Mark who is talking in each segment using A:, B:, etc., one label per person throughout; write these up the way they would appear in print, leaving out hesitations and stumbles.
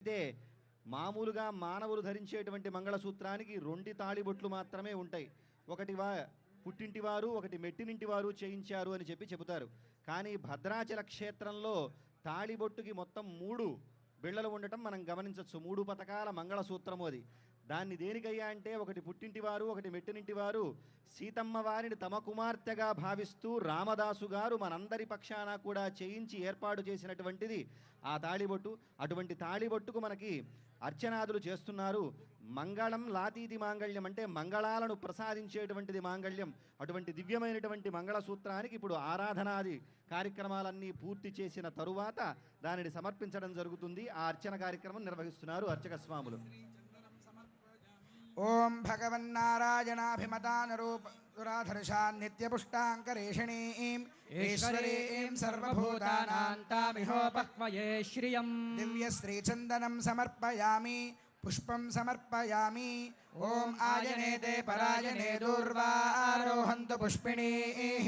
A: అయితే మామూలుగా మానవులు ధరించేటువంటి మంగళసూత్రానికి 2 తాళిబొట్లు మాత్రమే ఉంటాయి. ఒకటి పుట్టింటివారు, ఒకటి మెట్టినింటివారు చేయించారు అని చెబుతారు. కానీ భద్రాచల క్షేత్రంలో తాళిబొట్టుకి మొత్తం 3 బిళ్ళలు ఉండటం మనం గమనించవచ్చు. 3 పతకాల మంగళసూత్రము అది. దాన్ని దేనికయ్యా అంటే ఒకటి పుట్టింటివారు, ఒకటి మెట్టినింటివారు సీతమ్మ వారిని తమ కుమార్తెగా భావిస్తూ రామదాసు గారు మనందరి పక్షాన కూడా చేయించి ఏర్పాటు చేసినటువంటిది ఆ తాళిబొట్టు. అటువంటి తాళిబొట్టుకు మనకి అర్చనాదులు చేస్తున్నారు. మంగళం లాతీతి మాంగళ్యం అంటే మంగళాలను ప్రసాదించేటువంటిది మాంగళ్యం. అటువంటి దివ్యమైనటువంటి మంగళసూత్రానికి ఇప్పుడు ఆరాధనాది కార్యక్రమాలన్నీ పూర్తి చేసిన తరువాత దానిని సమర్పించడం జరుగుతుంది. ఆ అర్చన కార్యక్రమం నిర్వహిస్తున్నారు అర్చక స్వాములు.
B: ఓం భగవన్నారాయణాభిమతానరూపదురాధర్షాన్ నిత్యపుష్టాంకరేషిణీం ఈశ్వరీం సర్వభూతానాంతామిహోపక్వయే శ్రియం దివ్యశ్రీచందనం సమర్పయామి పుష్పం సమర్పయామి. ఓం ఆయనేతే పరాయణే దూర్వారోహంతు పుష్పిణీః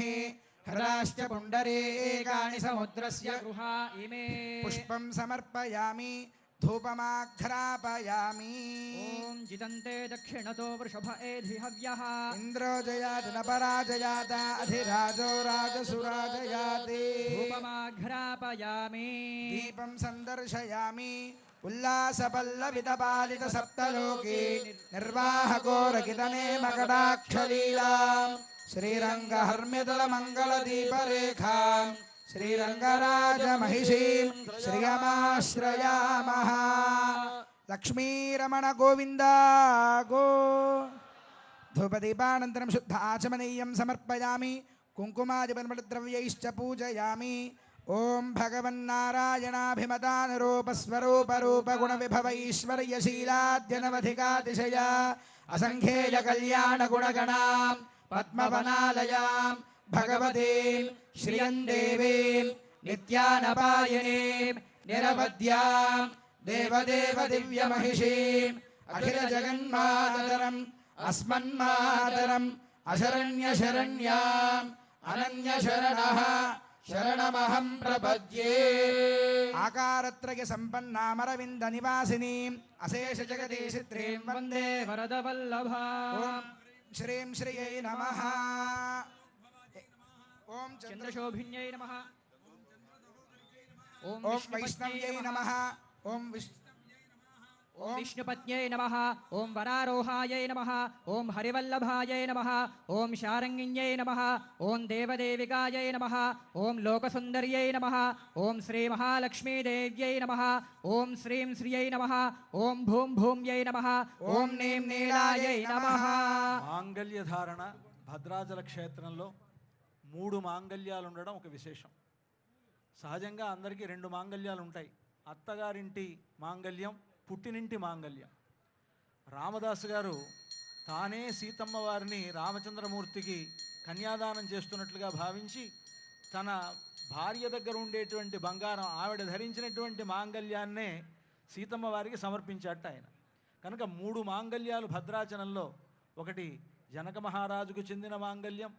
B: హరాశ్చ పుండరీకాని సముద్రస్య గృహా ఇమే. పుష్పం సమర్పయామి ధూపమాఘ్రాపయామి.
C: ఓం జితంతే దక్షిణతో వృషభ ఏధి హవ్యః
B: ఇంద్రో జయాతి న పరాజయాత అధిరాజో రాజసురాజయాతి.
C: ధూపమాఘ్రాపయామి.
B: దీపం సందర్శయామి ఉల్లాసపల్లవితపాలిత సప్తలోకి నిర్వాహకోరకితనే మకటాక్షలీలాం శ్రీరంగహర్మ్యదల మంగళదీపరేఖాం శ్రీరంగరాజమహిషీం శ్రియమాశ్రయామః. లక్ష్మీరమణ గోవింద గో. ధూపదీపానంతరం శుద్ధ ఆచమనీయం సమర్పయామి కుంకుమాదిపద్రవ్యైశ్చ పూజయామి. ఓం భగవన్నారాయణాభిమతానురూపస్వరూపరూపగుణవిభవైశ్వర్యశీలాద్యనవధికాతిశయ అసంఖ్యేయ కళ్యాణగుణగణాం పద్మవనాలయాం భగవతీం శ్రియం దేవీం నిత్యానపాయనీం నిరవధ్యాం దేవదేవ దివ్యమహిషీం అఖిల జగన్మాతరం అస్మన్మాతరం అశరణ్యశరణ్యాం అనన్యశరణః శరణమహం ప్రపద్యే. ఆకారత్రయ సంపన్నామరవింద నివాసినీం అశేష జగదీశిత్రీం వందే
C: వరదవల్లభాం.
B: శ్రీం శ్రియై నమః. ఓం
C: చంద్రశోభిన్యై నమః.
B: ఓం వైష్ణవ్యై నమః. ఓం
C: విష్ణుపత్న్యై నమః. ఓం వరారోహాయై నమః. ఓం హరివల్లభాయై నమః. ఓం శారంగిణ్యై నమః. ఓం దేవదేవికాయై నమః. ఓం లోకసుందర్యై నమః. ఓం శ్రీ మహాలక్ష్మీదేవ్యై నమః. ఓం శ్రీం శ్రియై నమః. ఓం భూం భూమ్యై నమః. ఓం నీం నీలాయై నమః.
D: మాంగళ్య ధారణ భద్రాచల క్షేత్రంలో 3 మాంగళ్యాలు ఉండడం ఒక విశేషం. సహజంగా అందరికీ 2 మాంగళ్యాలు ఉంటాయి. అత్తగారింటి మాంగళ్యం, పుట్టినింటి మాంగళ్యం. రామదాసు గారు తానే సీతమ్మ వారిని రామచంద్రమూర్తికి కన్యాదానం చేస్తున్నట్లుగా భావించి తన భార్య దగ్గర ఉండేటువంటి బంగారం ఆవిడ ధరించినటువంటి మాంగళ్యాన్నే సీతమ్మ వారికి సమర్పించాట ఆయన. కనుక 3 మాంగళ్యాలు భద్రాచలంలో, ఒకటి జనక మహారాజుకు చెందిన మాంగళ్యం,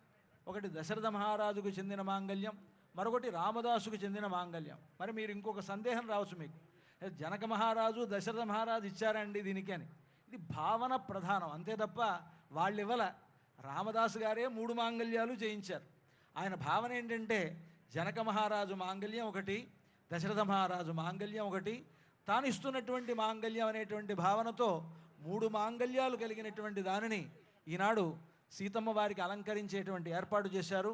D: ఒకటి దశరథ మహారాజుకు చెందిన మాంగళ్యం, మరొకటి రామదాసుకు చెందిన మాంగళ్యం. మరి మీరు ఇంకొక సందేహం రావచ్చు మీకు, జనక మహారాజు దశరథ మహారాజు ఇచ్చారండి దీనికి అని. ఇది భావన ప్రధానం అంతే తప్ప వాళ్ళు ఇవ్వల. రామదాసు గారే 3 మాంగళ్యాలు చేయించారు. ఆయన భావన ఏంటంటే జనక మహారాజు మాంగళ్యం ఒకటి, దశరథ మహారాజు మాంగళ్యం ఒకటి, తాను ఇస్తున్నటువంటి మాంగళ్యం అనేటువంటి భావనతో 3 మాంగళ్యాలు కలిగినటువంటి దానిని ఈనాడు సీతమ్మ వారికి అలంకరించేటువంటి ఏర్పాటు చేశారు.